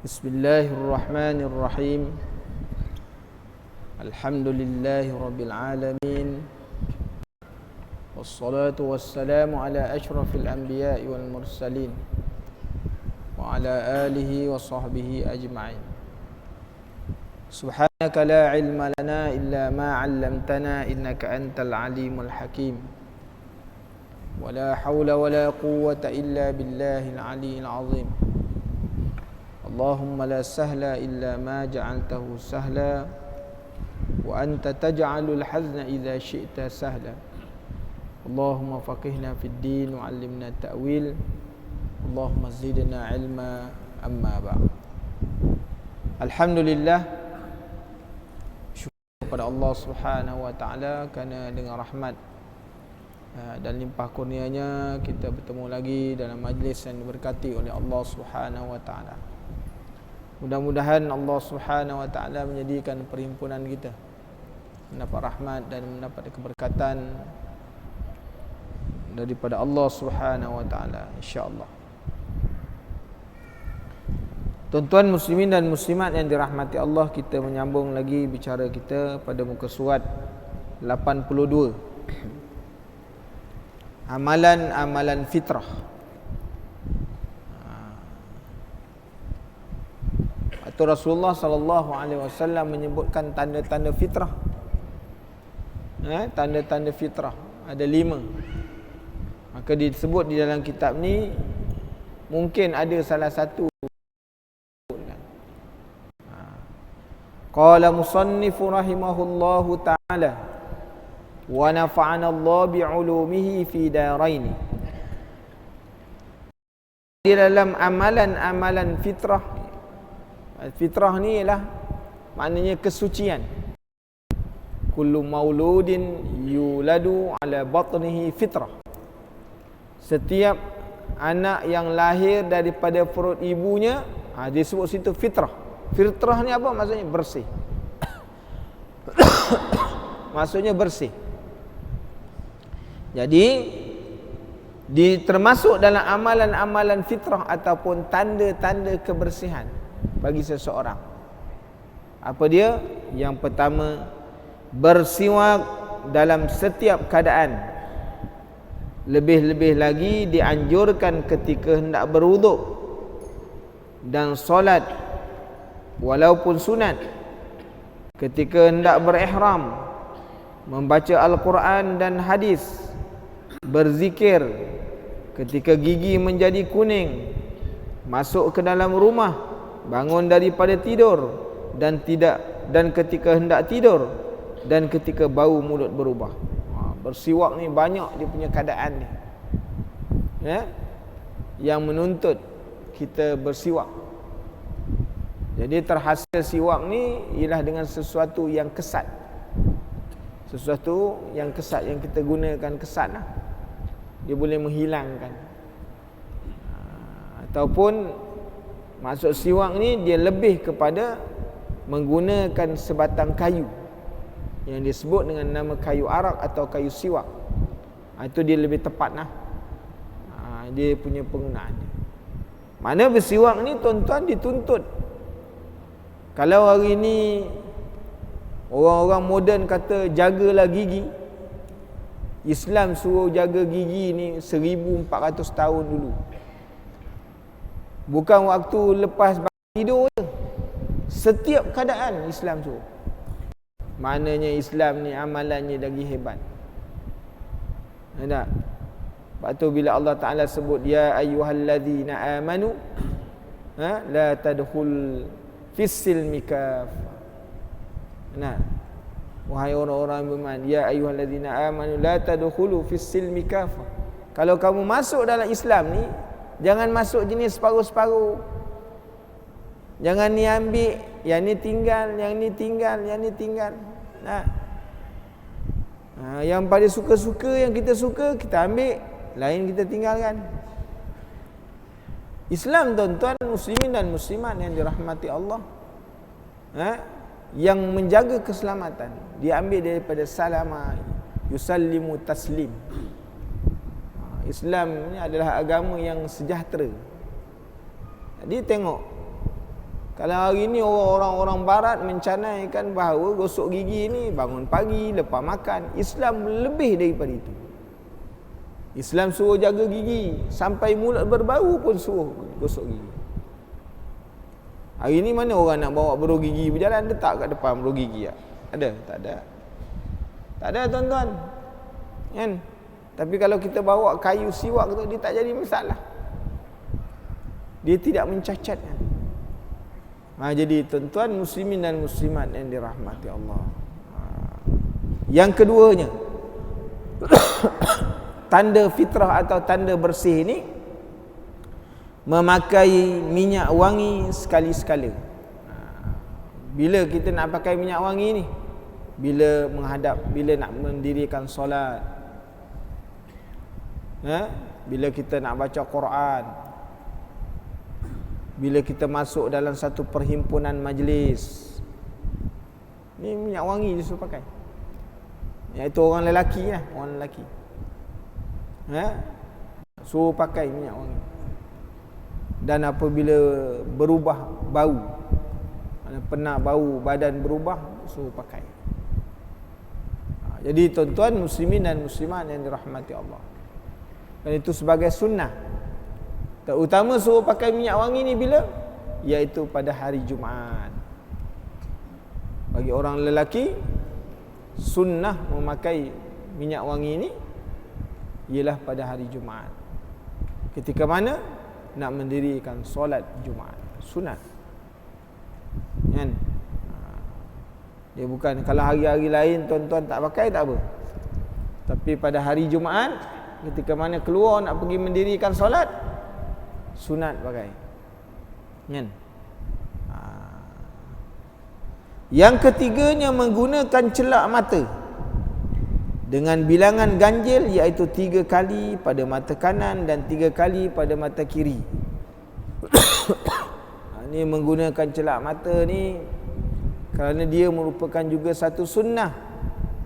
Bismillahirrahmanirrahim. Alhamdulillahi rabbil alamin. Wassalatu wassalamu ala asyrafil anbiya'i wal mursalin wa ala alihi wa sahbihi ajma'in. Subhanaka la ilma lana illa ma 'allamtana innaka antal alimul hakim. Wa la hawla wa la quwwata illa billahil aliyyil 'azim. Allahumma la sahla illa ma ja'altahu sahla wa anta taj'alul hazna idza syi'ta sahla. Allahumma faqihna fid din wa 'allimna ta'wil. Allahumma zidna ilma amma ba'd. Alhamdulillah, syukur kepada Allah Subhanahu wa taala kerana dengan rahmat dan limpah kurnianya kita bertemu lagi dalam majlis yang diberkati oleh Allah Subhanahu wa taala. Mudah-mudahan Allah Subhanahu wa taala menjadikan perhimpunan kita mendapat rahmat dan mendapat keberkatan daripada Allah Subhanahu wa taala, insya-Allah. Tuan-tuan muslimin dan muslimat yang dirahmati Allah, kita menyambung lagi bicara kita pada muka surat 82. Amalan-amalan fitrah. Atau Rasulullah sallallahu alaihi wasallam menyebutkan tanda-tanda fitrah. Tanda-tanda fitrah ada 5. Maka disebut di dalam kitab ni, mungkin ada salah satu. Qala musannifu rahimahullahu ta'ala wa nafa'ana Allah bi'ulumihi fi daraini. Di dalam amalan-amalan fitrah, fitrah ni ialah maknanya kesucian. Kullu mauludin yuladu ala batnihi fitrah. Setiap anak yang lahir daripada perut ibunya, disebut situ fitrah. Fitrah ni apa maksudnya? Bersih. Maksudnya bersih. Jadi termasuk dalam amalan-amalan fitrah ataupun tanda-tanda kebersihan bagi seseorang. Apa dia? Yang pertama, bersiwak dalam setiap keadaan. Lebih-lebih lagi dianjurkan ketika hendak berwuduk dan solat walaupun sunat, ketika hendak berihram, membaca Al-Quran dan hadis, berzikir, ketika gigi menjadi kuning, masuk ke dalam rumah, bangun daripada tidur dan ketika hendak tidur, dan ketika bau mulut berubah. Bersiwak ni banyak dia punya keadaan ni, yang menuntut kita bersiwak. Jadi terhasil siwak ni ialah dengan sesuatu yang kesat. Sesuatu yang kesat, yang kita gunakan kesat lah. Dia boleh menghilangkan. Ataupun maksud siwak ni dia lebih kepada menggunakan sebatang kayu yang disebut dengan nama kayu arak atau kayu siwak. Itu dia lebih tepat lah. Dia punya penggunaan. Mana bersiwak ni tuan-tuan dituntut. Kalau hari ni orang-orang moden kata jagalah gigi, Islam suruh jaga gigi ni 1400 tahun dulu. Bukan waktu lepas tidur je. Setiap keadaan Islam suruh. Maknanya Islam ni amalannya lagi hebat. Tak? Sebab tu bila Allah Ta'ala sebut ya ayyuhallazina amanu la tadkhul fis-silmi kafah. Nah, wahai orang-orang beriman, ya ayyuhallazina amanu la tadkhulu fis-silmi kafah. Kalau kamu masuk dalam Islam ni, jangan masuk jenis separuh-separuh. Jangan ni ambil, yang ni tinggal, yang ni tinggal, yang ni tinggal. Yang pada suka-suka, yang kita suka, kita ambil, lain kita tinggalkan. Islam tuan-tuan muslimin dan muslimat yang dirahmati Allah, yang menjaga keselamatan, diambil daripada salama yusallimu taslim. Islam ni adalah agama yang sejahtera. Jadi tengok Kalau hari ni orang-orang barat mencanaikan bahawa gosok gigi ni bangun pagi, lepas makan. Islam lebih daripada itu. Islam suruh jaga gigi. Sampai mulut berbau pun suruh gosok gigi. Hari ni mana orang nak bawa beruk gigi berjalan, letak kat depan beruk gigi tak? Ada? Tak ada. Tak ada tuan-tuan. Kan? Tapi kalau kita bawa kayu siwak tu, dia tak jadi masalah. Dia tidak mencacatkan. Jadi tuan-tuan muslimin dan muslimat yang dirahmati Allah. Yang keduanya, tanda fitrah atau tanda bersih ni, memakai minyak wangi sekali-sekala. Bila kita nak pakai minyak wangi ni? Bila nak mendirikan solat. Bila kita nak baca Quran. Bila kita masuk dalam satu perhimpunan majlis. Ni minyak wangi disuruh pakai. Iaitu orang lelaki lah, orang lelaki. Suruh pakai minyak wangi. Dan apabila berubah bau, pernah bau badan berubah, suruh pakai. Jadi tuan-tuan muslimin dan muslimat yang dirahmati Allah, dan itu sebagai sunnah. Terutama suruh pakai minyak wangi ni bila? Iaitu pada hari Jumaat. Bagi orang lelaki, sunnah memakai minyak wangi ni ialah pada hari Jumaat. Ketika mana? Nak mendirikan solat Jumaat. Sunat. Kan? Dia bukan, kalau hari-hari lain tuan-tuan tak pakai tak apa. Tapi pada hari Jumaat, ketika mana keluar nak pergi mendirikan solat, sunat pakai. Kan? Yang ketiganya, menggunakan celak mata dengan bilangan ganjil, iaitu 3 kali pada mata kanan dan 3 kali pada mata kiri. Ini menggunakan celak mata ni kerana dia merupakan juga satu sunnah.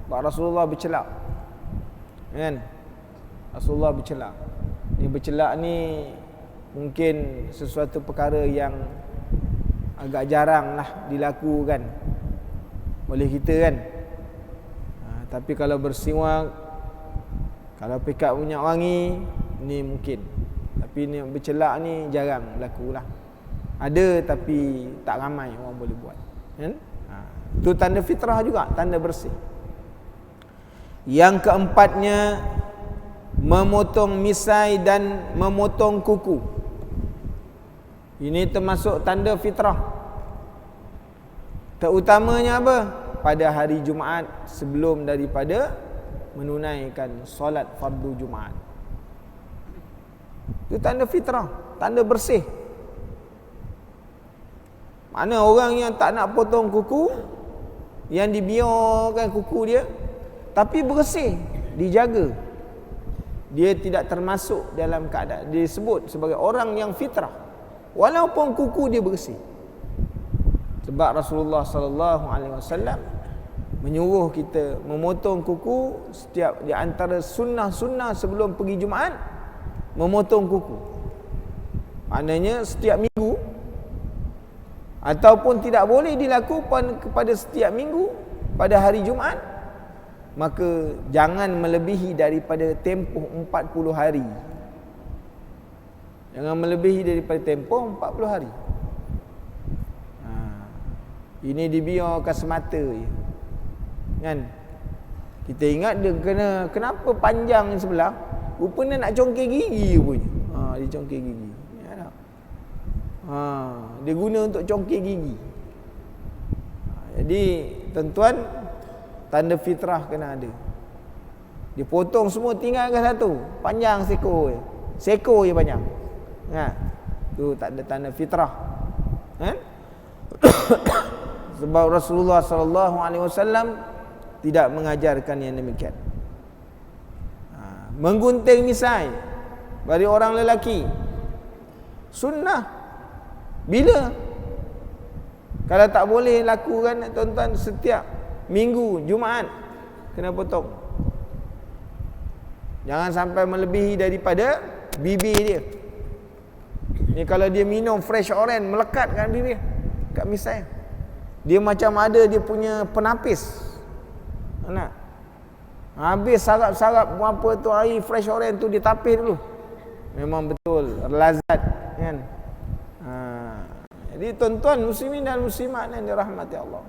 Rasulullah bercelak. Kan? Rasulullah bercelak. Ni bercelak ni mungkin sesuatu perkara yang agak jarang lah dilakukan oleh kita kan. Tapi kalau bersiwak, kalau pikat minyak wangi, ni mungkin. Tapi ni bercelak ni jarang berlaku lah. Ada tapi tak ramai orang boleh buat. Kan? Itu tanda fitrah juga, tanda bersih. Yang keempatnya, memotong misai dan memotong kuku. Ini termasuk tanda fitrah. Terutamanya apa? Pada hari Jumaat sebelum daripada menunaikan solat fardu Jumaat. Itu tanda fitrah, tanda bersih. Mana orang yang tak nak potong kuku, yang dibiarkan kuku dia, tapi bersih, dijaga, dia tidak termasuk dalam keadaan, dia disebut sebagai orang yang fitrah walaupun kuku dia bersih. Sebab Rasulullah sallallahu alaihi wasallam menyuruh kita memotong kuku setiap di antara sunnah-sunnah sebelum pergi Jumaat, memotong kuku. Maknanya setiap minggu, ataupun tidak boleh dilakukan kepada setiap minggu pada hari Jumaat, maka jangan melebihi daripada tempoh 40 hari. Jangan melebihi daripada tempoh 40 hari. Ini dibiarkan semata je. Kan? Kita ingat dia kenapa panjang sebelah, rupanya nak congkir gigi punya. Dia congkir gigi. Ya tak? Dia guna untuk congkir gigi. Jadi tuan-tuan, tanda fitrah kena ada. Dia potong semua, tinggalkan satu, panjang seekor je. Seekor je panjang. Tu tak ada tanda fitrah. Kan? Sebab Rasulullah sallallahu alaihi wasallam tidak mengajarkan yang demikian. Menggunting misai bagi orang lelaki sunnah. Bila? Kalau tak boleh lakukan tuan-tuan, setiap minggu Jumaat kena potong. Jangan sampai melebihi daripada bibir dia. Ni kalau dia minum fresh orange, melekatkan bibir. kat misai. Dia macam ada dia punya penapis. Nak. Habis sarap-sarap apa tu air fresh orange tu dia tapis dulu. Memang betul lazat kan. Jadi tuan-tuan muslimin dan muslimat yang dirahmati Allah.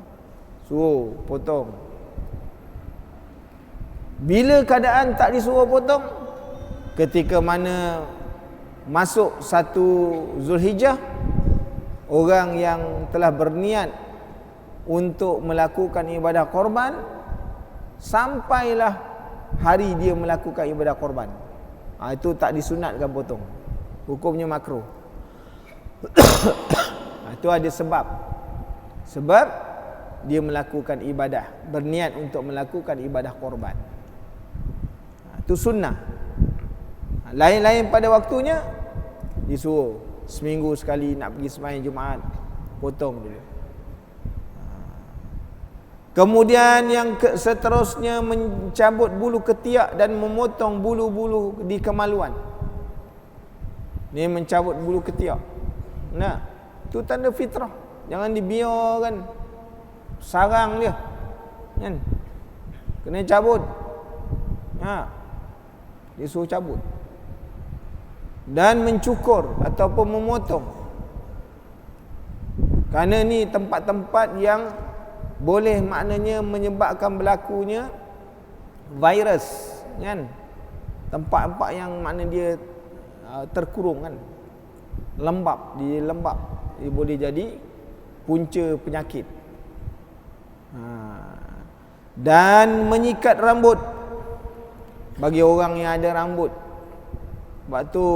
Suruh potong. Bila keadaan tak disuruh potong? Ketika mana masuk 1 Zulhijjah, orang yang telah berniat untuk melakukan ibadah korban, sampailah hari dia melakukan ibadah korban. Itu tak disunatkan potong. Hukumnya makruh. Itu ada sebab. Sebab dia melakukan ibadah, berniat untuk melakukan ibadah korban. Itu sunnah. Lain-lain pada waktunya disuruh seminggu sekali nak pergi sembahyang Jumaat, potong dulu. Kemudian yang seterusnya mencabut bulu ketiak dan memotong bulu-bulu di kemaluan. Ni mencabut bulu ketiak. Nah, itu tanda fitrah. Jangan dibiarkan sarang dia. Kan? Kena cabut. Disuruh cabut. Dan mencukur ataupun memotong. Kerana ni tempat-tempat yang boleh maknanya menyebabkan berlakunya virus, kan? Tempat-tempat yang makna dia terkurung, kan? Lembab, dia boleh jadi punca penyakit. Dan menyikat rambut bagi orang yang ada rambut. Sebab tu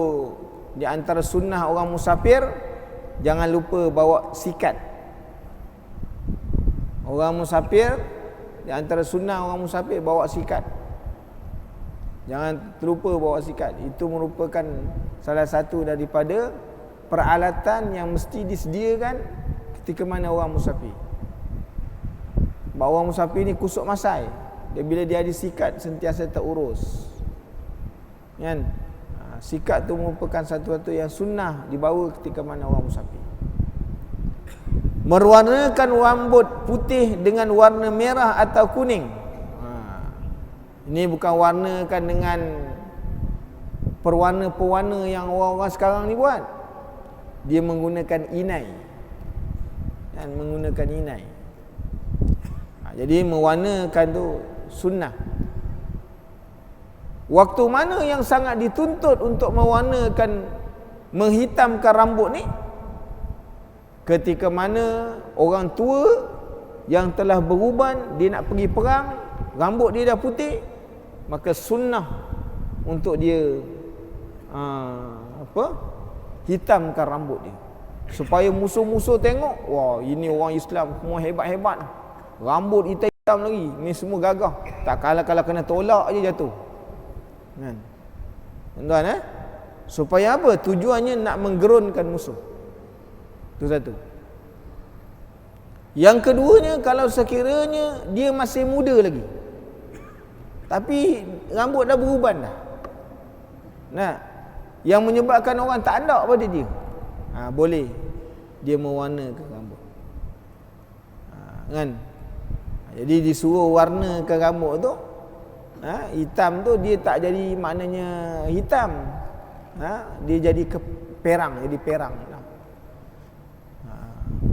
di antara sunnah orang musafir, jangan lupa bawa sikat. Orang musafir, di antara sunnah orang musafir bawa sikat. Jangan terlupa bawa sikat. Itu merupakan salah satu daripada peralatan yang mesti disediakan ketika mana orang musafir. Sebab orang musafir ni kusuk masai. Bila dia ada sikat, sentiasa terurus. Kan? Sikat tu merupakan satu-satu yang sunnah dibawa ketika mana orang musafir. Merwarnakan rambut putih dengan warna merah atau kuning. Ini bukan warnakan dengan perwarna-perwarna yang orang-orang sekarang ni buat. Dia menggunakan inai. Dan menggunakan inai. Jadi mewarnakan tu sunnah. Waktu mana yang sangat dituntut untuk mewarnakan, menghitamkan rambut ni? Ketika mana orang tua yang telah beruban, dia nak pergi perang, rambut dia dah putih, maka sunnah untuk dia hitamkan rambut dia, supaya musuh-musuh tengok, wah ini orang Islam semua hebat-hebat, rambut hitam lagi, ni semua gagah, tak kalah-kalah kena tolak je jatuh. Kan? Tuan-tuan, supaya apa? Tujuannya nak menggerunkan musuh. Itu satu. Yang keduanya, kalau sekiranya dia masih muda lagi, tapi rambut dah beruban dah. Nah, yang menyebabkan orang tak andak pada dia, boleh dia mewarnakan rambut. Kan? Jadi disuruh warnakan rambut tu. Hitam tu dia tak jadi maknanya hitam. Dia jadi perang, jadi perang.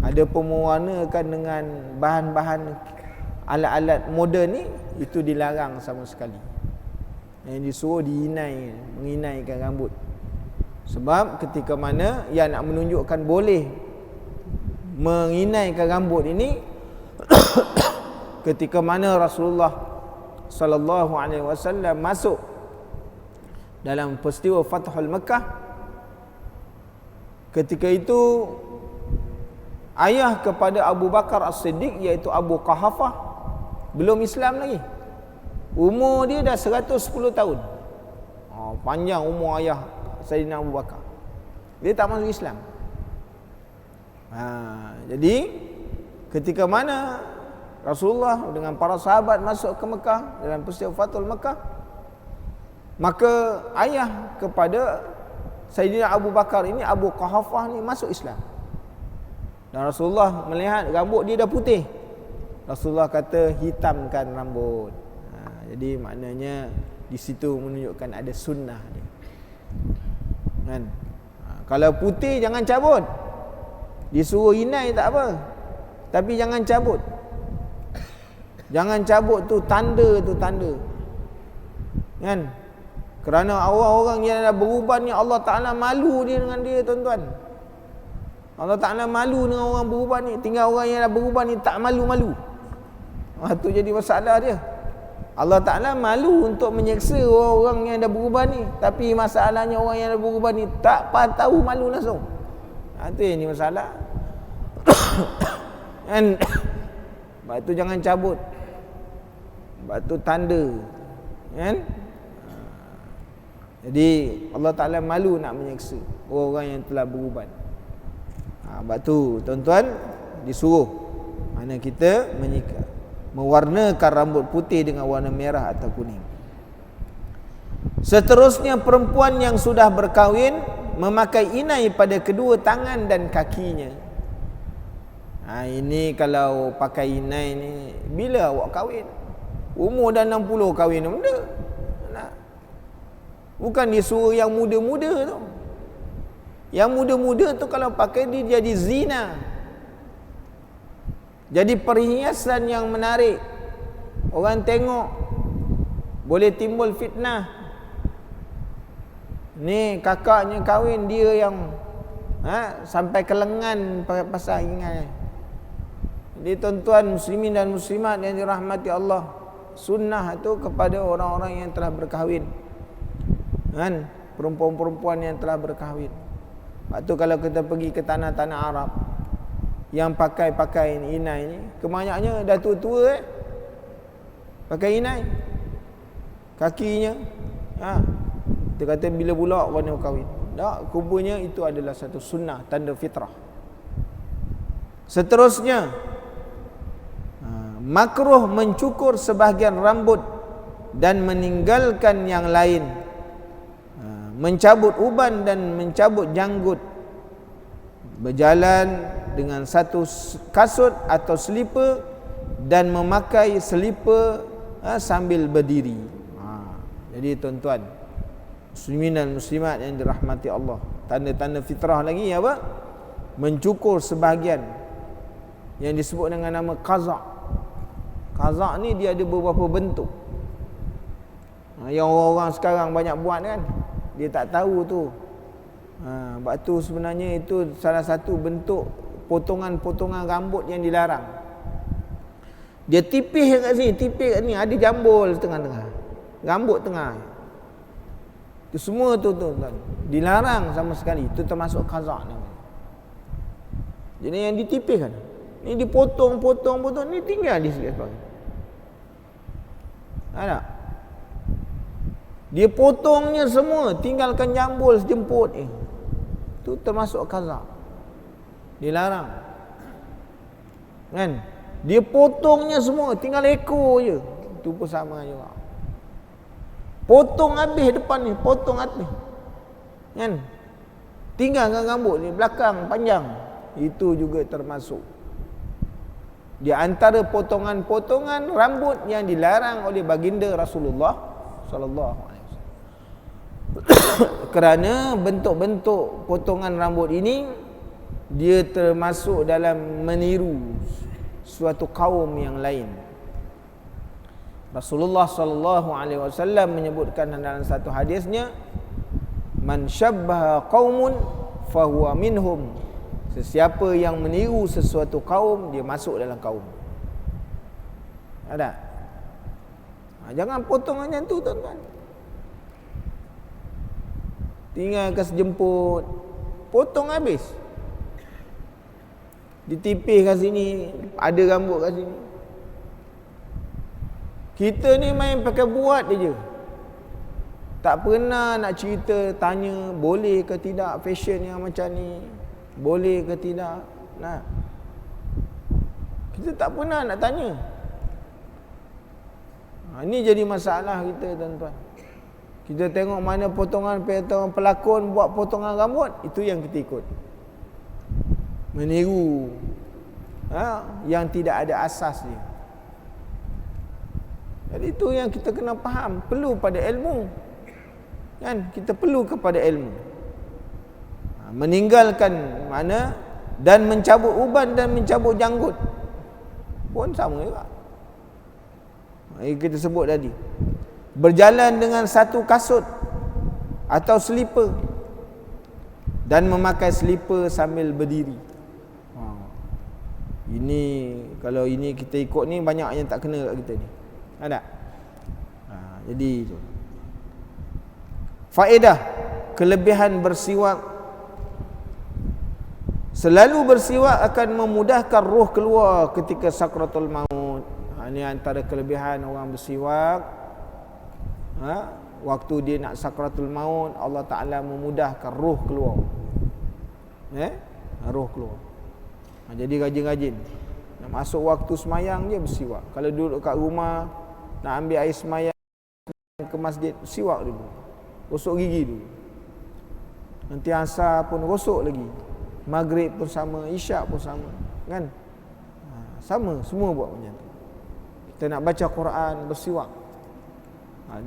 Ada pun mewarnakan dengan bahan-bahan alat-alat moden ni, itu dilarang sama sekali. Yang disuruh menginaikan rambut. Sebab ketika mana yang nak menunjukkan boleh menginaikan rambut ini ketika mana Rasulullah sallallahu alaihi wasallam masuk dalam peristiwa Fathul Makkah. Ketika itu ayah kepada Abu Bakar As-Siddiq, iaitu Abu Quhafah, belum Islam lagi. Umur dia dah 110 tahun. Panjang umur ayah Sayyidina Abu Bakar. Dia tak masuk Islam. Jadi ketika mana Rasulullah dengan para sahabat masuk ke Mekah dalam peristiwa Fathul Mekah, maka ayah kepada Sayyidina Abu Bakar ini, Abu Quhafah ni, masuk Islam. Dan Rasulullah melihat rambut dia dah putih. Rasulullah kata hitamkan rambut. Jadi maknanya di situ menunjukkan ada sunnah dia. Kan? Kalau putih jangan cabut. Disuruh inai tak apa. Tapi jangan cabut. Jangan cabut tu tanda. Kan? Kerana orang-orang yang dah beruban ni Allah Ta'ala malu dia dengan dia, tuan-tuan. Allah Ta'ala malu dengan orang beruban ni. Tinggal orang yang dah beruban ni tak malu-malu. Tu jadi masalah dia. Allah Ta'ala malu untuk menyeksa orang yang dah beruban ni. Tapi masalahnya orang yang dah beruban ni tak tahu malu langsung. Itu yang ni masalah. Kan? Sebab tu jangan cabut. Sebab tu tanda. Kan? Jadi Allah Ta'ala malu nak menyeksa orang yang telah beruban. Sebab tu tuan-tuan disuruh mana kita mewarnakan rambut putih dengan warna merah atau kuning. Seterusnya perempuan yang sudah berkahwin memakai inai pada kedua tangan dan kakinya. Ini kalau pakai inai ni bila awak kahwin? Umur dah 60 kahwin benda. Bukan disuruh yang muda-muda tu. Yang muda-muda tu kalau pakai dia jadi zina. Jadi perhiasan yang menarik. Orang tengok boleh timbul fitnah. Ni kakaknya kahwin dia yang sampai ke lengan pasal ingat. Jadi tuan-tuan muslimin dan muslimat yang dirahmati Allah, sunnah tu kepada orang-orang yang telah berkahwin. Kan? Perempuan-perempuan yang telah berkahwin. Lepas tu kalau kita pergi ke tanah-tanah Arab yang pakai inai ni, kebanyakannya dah tua-tua pakai inai. Kakinya dia kata bila pula warna kahwin. Tak, kuburnya itu adalah satu sunnah, tanda fitrah. Seterusnya makruh mencukur sebahagian rambut dan meninggalkan yang lain. Mencabut uban dan mencabut janggut. Berjalan dengan satu kasut atau selipar dan memakai selipar sambil berdiri. Jadi tuan-tuan muslimin dan muslimat yang dirahmati Allah, tanda-tanda fitrah lagi apa? Mencukur sebahagian yang disebut dengan nama qazak. Qazak ni dia ada beberapa bentuk. Yang orang-orang sekarang banyak buat kan, dia tak tahu tu. Sebab tu sebenarnya itu salah satu bentuk potongan-potongan rambut yang dilarang. Dia tipis kat sini, tipis kat ni, ada jambul tengah-tengah, rambut tengah. Itu semua tu dilarang sama sekali. Itu termasuk qazak ni. Jadi yang ditipiskan, ni dipotong-potong, ni tinggal di sini sebagainya. Ada? Dia potongnya semua, tinggalkan jambul sejemput. Itu termasuk qazak. Dilarang. Kan? Dia potongnya semua, tinggal ekor je. Itu pun sama juga. Potong habis depan ni, potong atas. Kan? Tinggalkan rambut ni belakang panjang. Itu juga termasuk. Di antara potongan-potongan rambut yang dilarang oleh baginda Rasulullah sallallahu alaihi wasallam. Kerana bentuk-bentuk potongan rambut ini dia termasuk dalam meniru suatu kaum yang lain. Rasulullah sallallahu alaihi wasallam menyebutkan dalam satu hadisnya, man syabbaha qaumun fahuwa minhum. Sesiapa yang meniru sesuatu kaum, dia masuk dalam kaum. Ada? Jangan potong macam tu tuan-tuan. Tinggal ke sejemput, potong habis. Ditipis kat sini, ada rambut kat sini. Kita ni main pakai buat je. Tak pernah nak cerita, tanya boleh ke tidak fashion yang macam ni, boleh ke tidak. Nah, kita tak pernah nak tanya. Ini jadi masalah kita tuan-tuan. Kita tengok mana potongan pelakon buat potongan rambut, itu yang kita ikut. meniru yang tidak ada asas dia. Jadi itu yang kita kena faham, perlu pada ilmu. Kan? Kita perlu kepada ilmu. Meninggalkan mana dan mencabut uban dan mencabut janggut pun sama juga. Kita sebut tadi. Berjalan dengan satu kasut atau selipar dan memakai selipar sambil berdiri. Ini kalau ini kita ikut ni banyak yang tak kena kat kita ni. Ada? Jadi itu. Faedah kelebihan bersiwak. Selalu bersiwak akan memudahkan roh keluar ketika sakratul maut. Ini antara kelebihan orang bersiwak. Waktu dia nak sakratul maut, Allah Ta'ala memudahkan roh keluar. Roh keluar. Jadi rajin-rajin. Nak masuk waktu semayang je bersiwak. Kalau duduk kat rumah nak ambil air semayang ke masjid, siwak dulu. Gosok gigi dulu. Nanti asar pun gosok lagi. Maghrib pun sama, isyak pun sama, kan? Sama, semua buat macam tu. Kita nak baca Quran, bersiwak.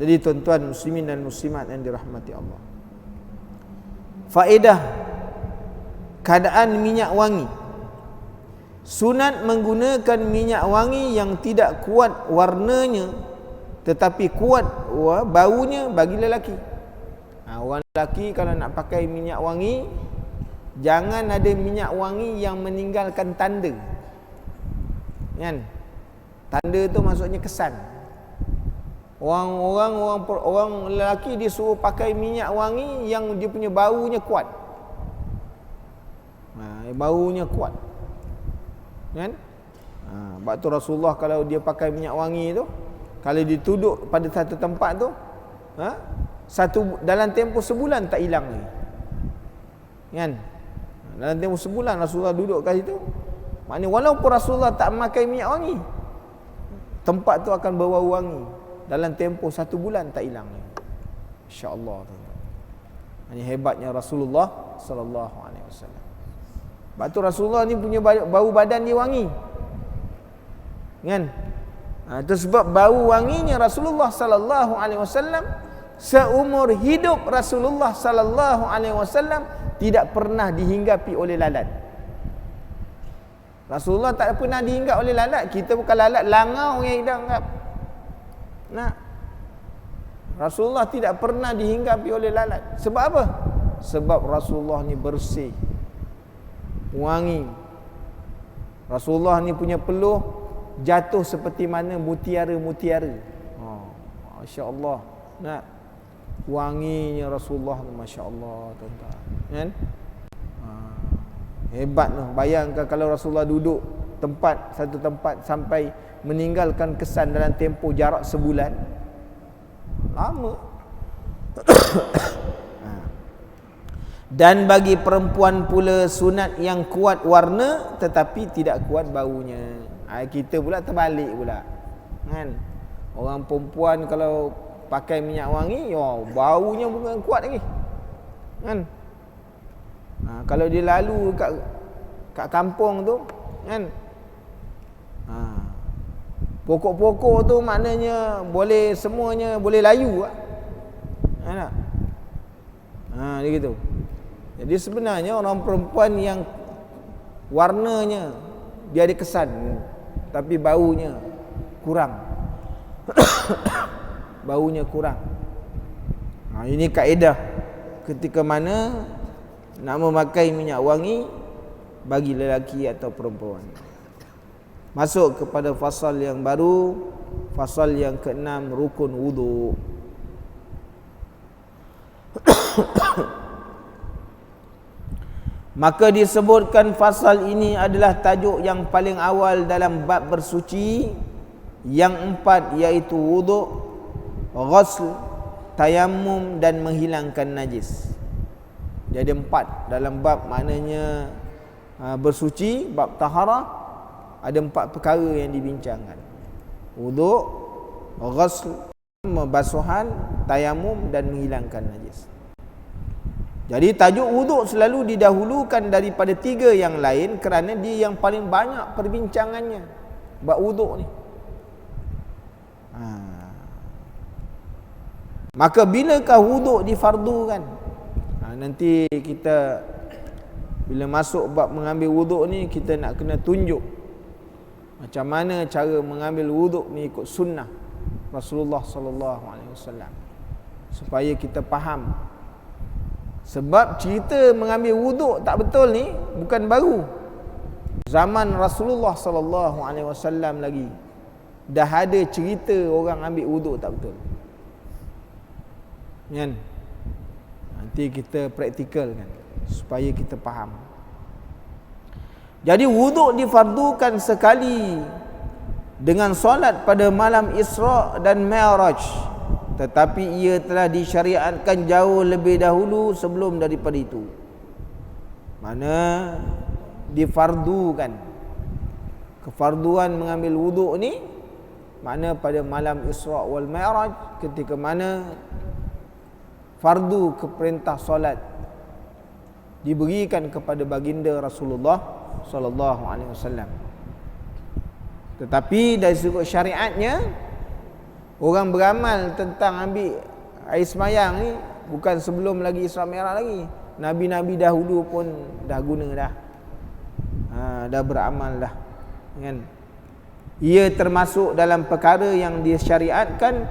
Jadi tuan-tuan muslimin dan muslimat yang dirahmati Allah. Faedah keadaan minyak wangi. Sunat menggunakan minyak wangi yang tidak kuat warnanya tetapi kuat baunya bagi lelaki. Orang lelaki kalau nak pakai minyak wangi, jangan ada minyak wangi yang meninggalkan tanda. Kan? Tanda tu maksudnya kesan. Orang lelaki disuruh pakai minyak wangi yang dia punya baunya kuat. Baunya kuat. Kan? Sebab tu Rasulullah kalau dia pakai minyak wangi tu, kalau dituduk pada satu tempat tu, dalam tempoh sebulan tak hilang lagi. Kan? Dalam tempoh sebulan Rasulullah duduk kat situ. Maknanya walaupun Rasulullah tak memakai minyak wangi, tempat tu akan berbau wangi. Dalam tempoh 1 bulan tak hilang lagi. Insya-Allah. Ini hebatnya Rasulullah sallallahu alaihi wasallam. Sebab tu Rasulullah ni punya bau badan dia wangi. Kan? Itu sebab bau wanginya Rasulullah sallallahu alaihi wasallam, seumur hidup Rasulullah sallallahu alaihi wasallam tidak pernah dihinggapi oleh lalat. Rasulullah tak pernah dihinggap oleh lalat. Kita bukan lalat, langau yang kita anggap. Rasulullah tidak pernah dihinggapi oleh lalat. Sebab apa? Sebab Rasulullah ni bersih, wangi. Rasulullah ni punya peluh jatuh seperti mana mutiara-mutiara. Masya-Allah. Wanginya Rasulullah, masya-Allah, tuan-tuan. Kan? Hebat tu. Bayangkan kalau Rasulullah duduk satu tempat sampai meninggalkan kesan dalam tempoh jarak sebulan. Lama. Dan bagi perempuan pula sunat yang kuat warna tetapi tidak kuat baunya. Kita pula terbalik pula. Kan? Orang perempuan kalau pakai minyak wangi, baunya bukan kuat lagi. Kan? Kalau dia lalu kat kampung tu, kan? Pokok-pokok tu maknanya boleh, semuanya boleh layu. Kan? Dia gitu. Jadi sebenarnya orang perempuan yang warnanya dia ada kesan tapi baunya kurang. Baunya kurang. Ini kaedah ketika mana nak memakai minyak wangi bagi lelaki atau perempuan. Masuk kepada fasal yang baru, fasal yang ke-6, rukun wudu. Maka disebutkan fasal ini adalah tajuk yang paling awal dalam bab bersuci. Yang 4 iaitu wudu, ghusl, tayammum dan menghilangkan najis. Jadi 4 dalam bab maknanya bersuci, bab taharah, ada 4 perkara yang dibincangkan. Wudu, ghusl, membasuhan, tayammum dan menghilangkan najis. Jadi tajuk wuduk selalu didahulukan daripada 3 yang lain kerana dia yang paling banyak perbincangannya bab wuduk ni. Maka bilakah wuduk difardukan? Nanti kita bila masuk bab mengambil wuduk ni, kita nak kena tunjuk macam mana cara mengambil wuduk mengikut sunnah Rasulullah sallallahu alaihi wasallam supaya kita faham. Sebab cerita mengambil wuduk tak betul ni bukan baru. Zaman Rasulullah sallallahu alaihi wasallam lagi dah ada cerita orang ambil wuduk tak betul. Kan? Nanti kita praktikalkan supaya kita faham. Jadi wuduk difardukan sekali dengan solat pada malam Isra' dan Mi'raj, tetapi ia telah disyariatkan jauh lebih dahulu sebelum daripada itu. Mana difardukan, kefarduan mengambil wuduk ni mana pada malam Isra' wal Mi'raj, ketika mana fardu keperintah solat diberikan kepada baginda Rasulullah sallallahu alaihi wasallam. Tetapi dari segi syariatnya, orang beramal tentang ambil air semayang ni bukan sebelum lagi Isra' Mi'raj lagi. Nabi-nabi dahulu pun dah guna dah. Dah beramal dah. Kan? Ia termasuk dalam perkara yang disyariatkan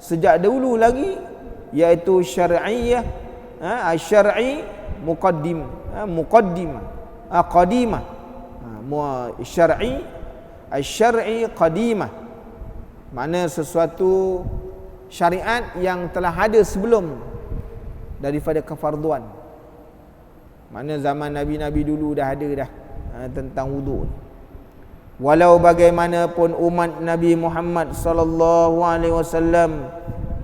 sejak dahulu lagi, iaitu syar'iyah, syar'i muqaddimah, qadimah. Syar'i qadimah, mana sesuatu syariat yang telah ada sebelum daripada kefarduan. Mana zaman nabi-nabi dulu dah ada dah tentang wuduk. Walau bagaimanapun umat Nabi Muhammad sallallahu alaihi wasallam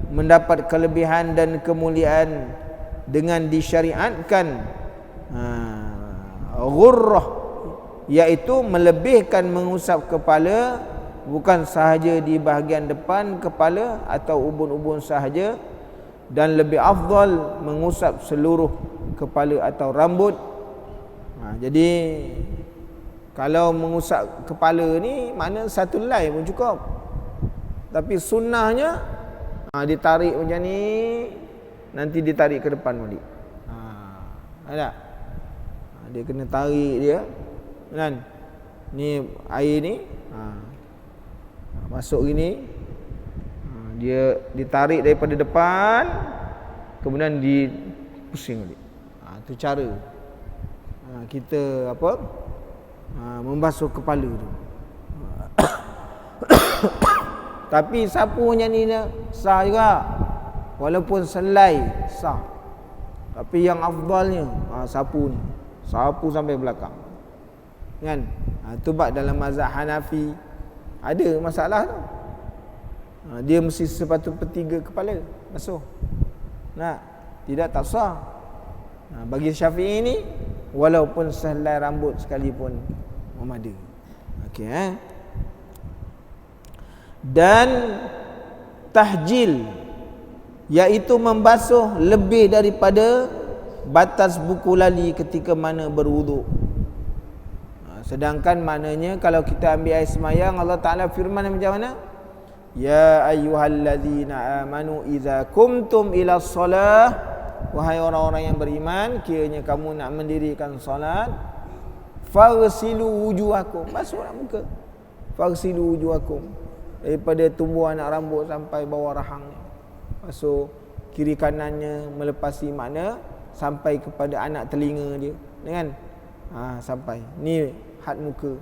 mendapat kelebihan dan kemuliaan dengan disyariatkan ghurrah, iaitu melebihkan mengusap kepala, bukan sahaja di bahagian depan kepala atau ubun-ubun sahaja, dan lebih afdal mengusap seluruh kepala atau rambut. Jadi kalau mengusap kepala ni mana satu helai pun cukup, tapi sunnahnya ditarik macam ni, nanti ditarik ke depan balik. Ada? Dia kena tarik dia, kan? Ni air ni masuk gini, dia ditarik daripada depan, kemudian dipusing balik. Itu cara kita membasuh kepala tu. Tapi sapu macam ni sah juga, walaupun selai sah. Tapi yang afdalnya sapu ni, sapu sampai belakang, kan? Itu bab dalam mazhab Hanafi ada masalah tu. Dia mesti sepertiga kepala basuh. Tidak, tak sah. Bagi Syafi'i ni walaupun sehelai rambut sekalipun memada. Okey, Dan tahjil, iaitu membasuh lebih daripada batas buku lali ketika mana berwuduk. Sedangkan maknanya kalau kita ambil air semayang, Allah Ta'ala firman macam mana? Ya ayyuhallazina amanu idza kumtum ila shalah, wahai orang-orang yang beriman, kiranya kamu nak mendirikan solat, faghsilu wujuhakum, basuhlah muka. Faghsilu wujuhakum, daripada tumbuh anak rambut sampai bawah rahangnya. Basuh kiri kanannya melepasi makna sampai kepada anak telinga dia, kan? Sampai ni had muka.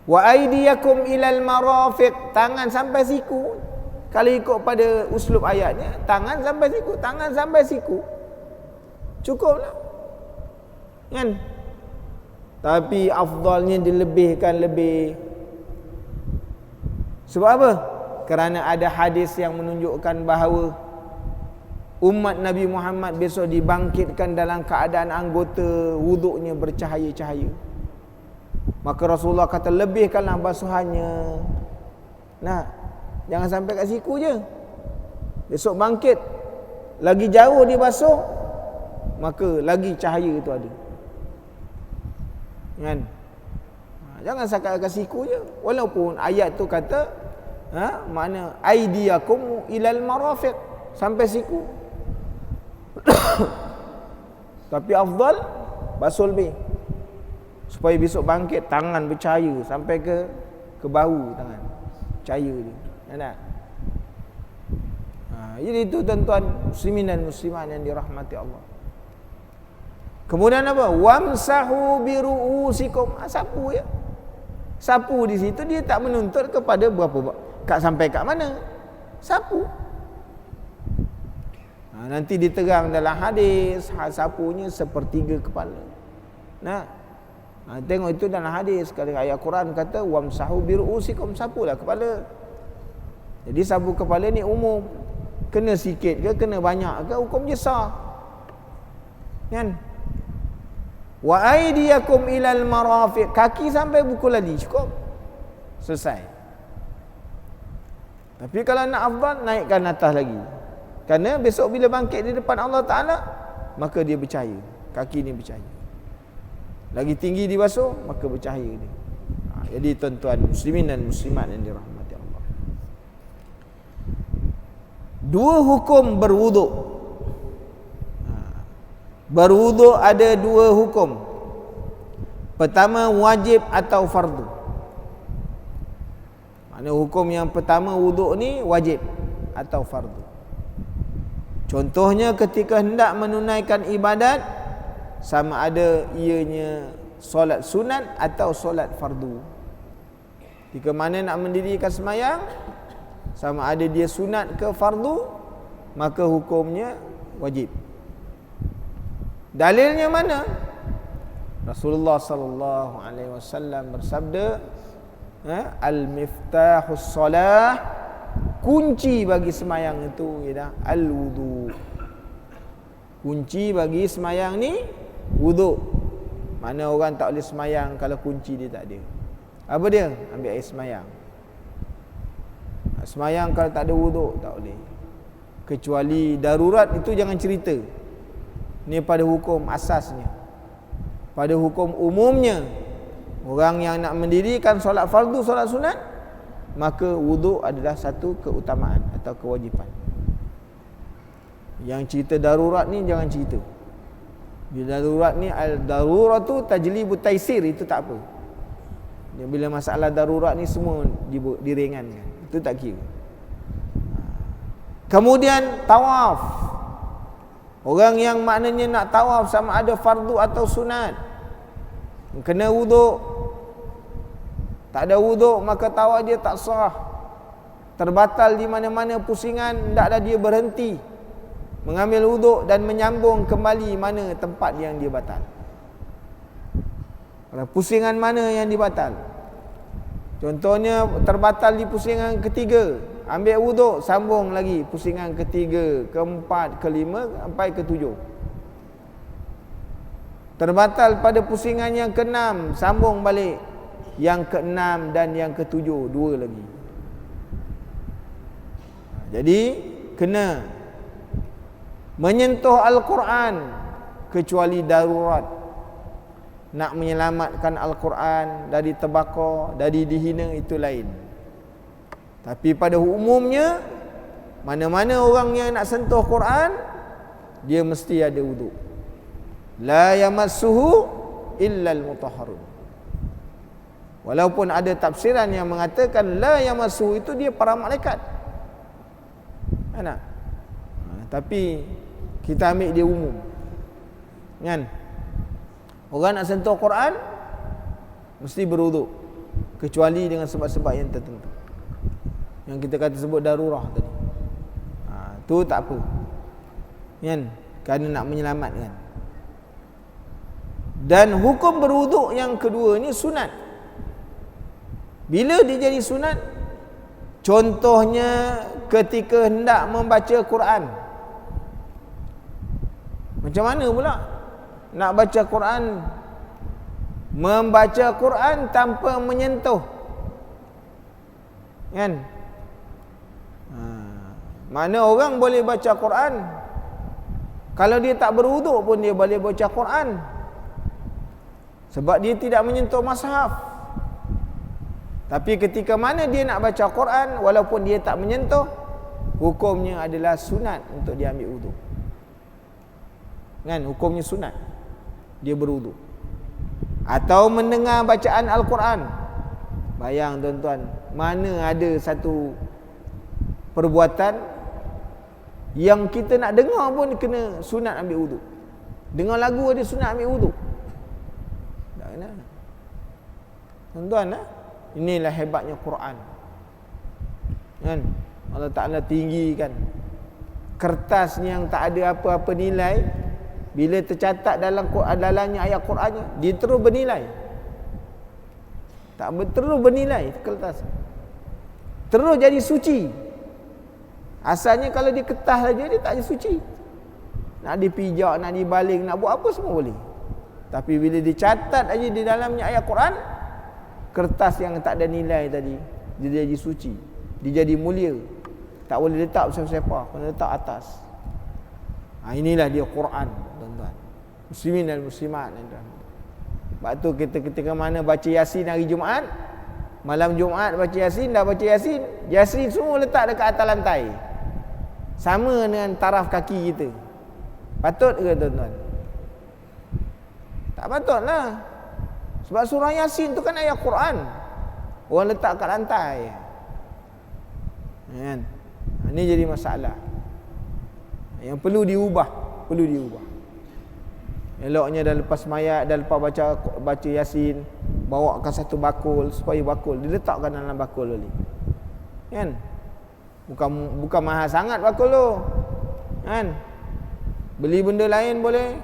Wa aydiyakum ilal marafiq, tangan sampai siku. Kalau ikut pada uslub ayatnya, tangan sampai siku, tangan sampai siku, cukuplah, kan? Tapi afdalnya dilebihkan lebih. Sebab apa? Kerana ada hadis yang menunjukkan bahawa umat Nabi Muhammad besok dibangkitkan dalam keadaan anggota wuduknya bercahaya-cahaya. Maka Rasulullah kata, lebihkanlah basuhannya. Jangan sampai kat siku je. Besok bangkit lagi jauh dia basuh, maka lagi cahaya tu ada. Kan? Jangan setakat siku je. Walaupun ayat tu kata mana aidiyakum ilal marafiq, sampai siku. Tapi afdal basuh lebih, supaya besok bangkit tangan bercahaya sampai ke bahu tangan. Cahaya dia. Ya tak? Jadi itu tuan-tuan muslimin dan muslimat yang dirahmati Allah. Kemudian apa? Wamsahu biru'usikum. Sapu ya. Sapu di situ dia tak menuntut kepada berapa sampai kat mana. Sapu. Nanti diterang dalam hadis, sapunya sepertiga kepala. Tengok itu dalam hadis. Sekali ayat Quran kata wamsahu biru'usikum, sapulah kepala. Jadi sapu kepala ni umum. Kena sikit ke, kena banyak ke, hukum je sah. Kan? Wa aydiyakum ilal marafiq, kaki sampai buku lali, cukup. Selesai. Tapi kalau nak afdal, naikkan atas lagi. Kerana besok bila bangkit di depan Allah Ta'ala, maka dia bercahaya. Kaki ni bercahaya. Lagi tinggi dibasuh, maka bercahaya dia. Jadi tuan-tuan muslimin dan muslimat yang dirahmati Allah, dua hukum berwuduk. Berwuduk ada dua hukum. Pertama, wajib atau fardu. Mana hukum yang pertama, wuduk ni wajib atau fardu. Contohnya ketika hendak menunaikan ibadat, sama ada ianya solat sunat atau solat fardu. Ketika mana nak mendirikan sembahyang, sama ada dia sunat ke fardu, maka hukumnya wajib. Dalilnya mana? Rasulullah sallallahu alaihi wasallam bersabda, al-miftahus salah, kunci bagi sembahyang itu ialah al-wudu. Kunci bagi sembahyang ni wudu. Mana orang tak boleh sembahyang kalau kunci dia tak ada. Apa dia? Ambil air sembahyang. Sembahyang kalau tak ada wudu tak boleh. Kecuali darurat, itu jangan cerita. Ni pada hukum asasnya. Pada hukum umumnya, orang yang nak mendirikan solat fardu, solat sunat, maka wudu adalah satu keutamaan atau kewajipan. Yang cerita darurat ni jangan cerita. Bila darurat ni, al-daruratu tajlibu taisir, itu tak apa. Bila masalah darurat ni semua diringankan, itu tak kira. Kemudian tawaf. Orang yang maknanya nak tawaf, sama ada fardu atau sunat, kena wuduk. Tak ada wuduk, maka tawaf dia tak sah. Terbatal di mana-mana pusingan, hendaklah dia berhenti mengambil wuduk dan menyambung kembali mana tempat yang dia batal. Pusingan mana yang dibatal? Contohnya terbatal di pusingan ketiga, ambil wuduk, sambung lagi pusingan ketiga, keempat, kelima, sampai ketujuh. Terbatal pada pusingan yang keenam, sambung balik yang keenam dan yang ketujuh, dua lagi. Jadi kena menyentuh Al-Quran kecuali darurat. Nak menyelamatkan Al-Quran dari terbakar, dari dihina, itu lain. Tapi pada umumnya, mana-mana orang yang nak sentuh Quran, dia mesti ada wuduk. La yamassuhu illal mutahharun. Walaupun ada tafsiran yang mengatakan la yamassuhu itu dia para malaikat. Tapi kita ambil dia umum. Kan? Orang nak sentuh Quran mesti berwuduk, kecuali dengan sebab-sebab yang tertentu, yang kita kata sebut darurah tadi. Tu tak apa. Kan? Kerana nak menyelamatkan. Dan hukum berwuduk yang kedua ni sunat. Bila dia jadi sunat? Contohnya ketika hendak membaca Quran. Macam mana pula nak baca Quran? Membaca Quran tanpa menyentuh. Kan? Mana orang boleh baca Quran Kalau dia tak berwuduk pun dia boleh baca Quran. Sebab dia tidak menyentuh mushaf. Tapi ketika mana dia nak baca Quran, walaupun dia tak menyentuh, hukumnya adalah sunat untuk dia ambil wuduk. Kan? Hukumnya sunat. Dia berwuduk. Atau mendengar bacaan Al-Quran. Bayang tuan-tuan, mana ada satu perbuatan yang kita nak dengar pun kena sunat ambil wuduk. Dengar lagu ada sunat ambil wuduk. Tak kena. Tuan-tuan, inilah hebatnya Quran. Kan? Allah Ta'ala tinggikan. Kertas yang tak ada apa-apa nilai, bila tercatat dalamnya ayat Qurannya, dia terus bernilai. Terus bernilai kertas. Terus jadi suci. Asalnya kalau dia kertas saja, dia tak jadi suci. Nak dipijak, nak dibaling, nak buat apa semua boleh. Tapi bila dicatat aja di dalamnya ayat Quran, kertas yang tak ada nilai tadi, dia jadi suci. Dia jadi mulia. Tak boleh letak siapa-siapa, kena letak atas. Inilah dia Quran, tuan-tuan. Muslimin dan muslimat. Sebab tu kita ketika mana baca Yasin hari Jumaat, malam Jumaat baca Yasin, dah baca Yasin, Yasin semua letak dekat atas lantai. Sama dengan taraf kaki kita. Patut ke tuan-tuan? Tak patutlah. Sebab surah Yasin tu kan ayat Quran. Orang letak kat lantai. Kan? Ini jadi masalah. Yang perlu diubah. Eloknya dah lepas mayat, dah lepas baca Yasin, bawakan satu bakul supaya bakul diletakkan dalam bakul tadi. Kan? Bukan mahal sangat bakul tu. Kan? Beli benda lain boleh.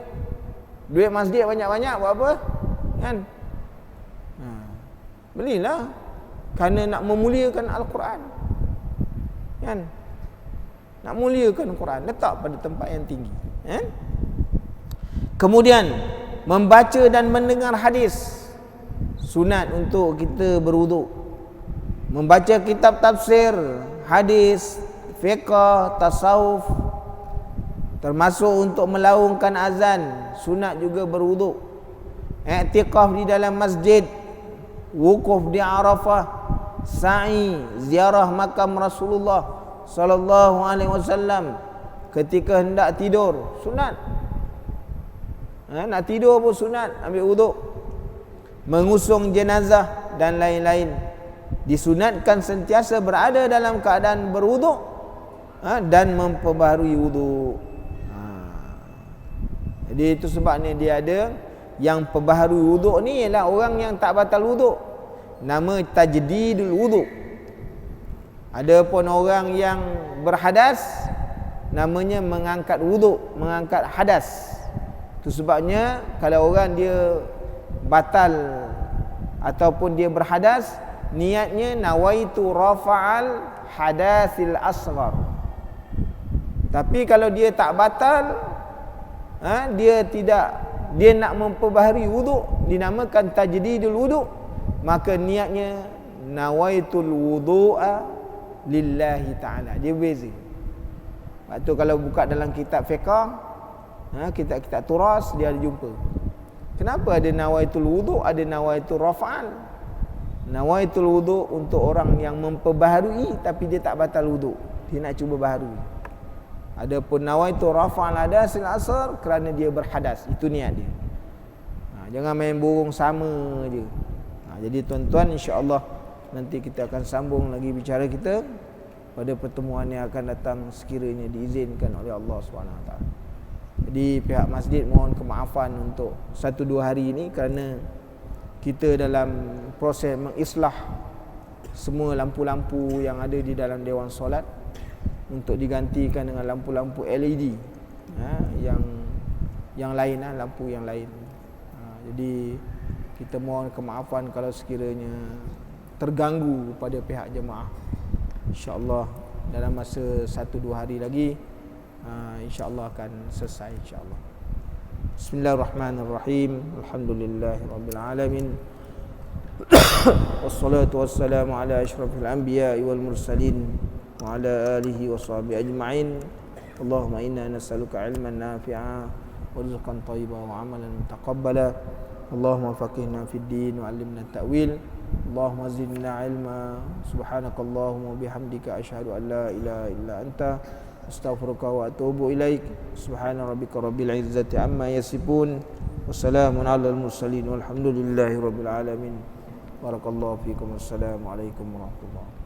Duit masjid banyak-banyak buat apa? Kan? Belilah. Kerana nak memuliakan Al-Quran. Kan? Nak muliakan Quran, letak pada tempat yang tinggi. Kemudian membaca dan mendengar hadis, sunat untuk kita berwuduk. Membaca kitab tafsir, hadis, fiqh, tasawuf, termasuk untuk melaungkan azan, sunat juga berwuduk. I'tikaf di dalam masjid, wukuf di Arafah, sa'i, ziarah makam Rasulullah sallallahu alaihi wasallam ketika hendak tidur, sunat. Nak tidur pun sunat, ambil wuduk. Mengusung jenazah dan lain-lain, disunatkan sentiasa berada dalam keadaan berwuduk dan memperbaharui wuduk. Jadi itu sebabnya dia ada yang perbaharui wuduk ni ialah orang yang tak batal wuduk. Nama tajdidul wuduk. Ada pun orang yang berhadas, namanya mengangkat wuduk, mengangkat hadas. Itu sebabnya kalau orang dia batal ataupun dia berhadas, niatnya nawaitu rafa'al hadasil asghar. Tapi kalau dia tak batal, dia nak memperbaharui wuduk, dinamakan tajdidul wuduk, maka niatnya nawaitul wudu'a lillahi ta'ala. Dia beza. Sebab tu kalau buka dalam kitab fiqh, kitab-kitab turas, dia ada jumpa. Kenapa ada nawaitul wudu', ada nawaitul rafa'al. Nawaitul wudu' untuk orang yang memperbaharui tapi dia tak batal wudu', dia nak cuba baharui. Adapun nawaitul rafa'al hadasil asghar kerana dia berhadas, itu niat dia. Jangan main burung sama je. Jadi tuan-tuan, insya-Allah nanti kita akan sambung lagi bicara kita pada pertemuan yang akan datang sekiranya diizinkan oleh Allah SWT. Jadi pihak masjid mohon kemaafan untuk 1-2 hari ini kerana kita dalam proses mengislah semua lampu-lampu yang ada di dalam dewan solat untuk digantikan dengan lampu-lampu LED yang lain, lampu yang lain. Jadi kita mohon kemaafan kalau sekiranya terganggu pada pihak jemaah. InsyaAllah dalam masa 1-2 hari lagi InsyaAllah akan selesai, insyaAllah. Bismillahirrahmanirrahim. Alhamdulillahirrabbilalamin. Wassalatu wassalamu ala ashrafil anbiya'i wal mursalin wa ala alihi wa sahbihi ajma'in. Allahumma inna nas'aluka ilman nafi'a wa rizqan thayyiban wa amalan mutaqabbala. Allahumma faqihna fid din wa 'allimna ta'wil. Allahumma zidna ilma. Subhanakallahumma bihamdika asyhadu an la ilaha illa anta astaghfiruka wa atubu ilaik. Subhana rabbika rabbil izzati amma yasifun. Wassalamun alal mursalin walhamdulillahi rabbil alamin. Barakallahu fikum. Wassalamu alaikum warahmatullahi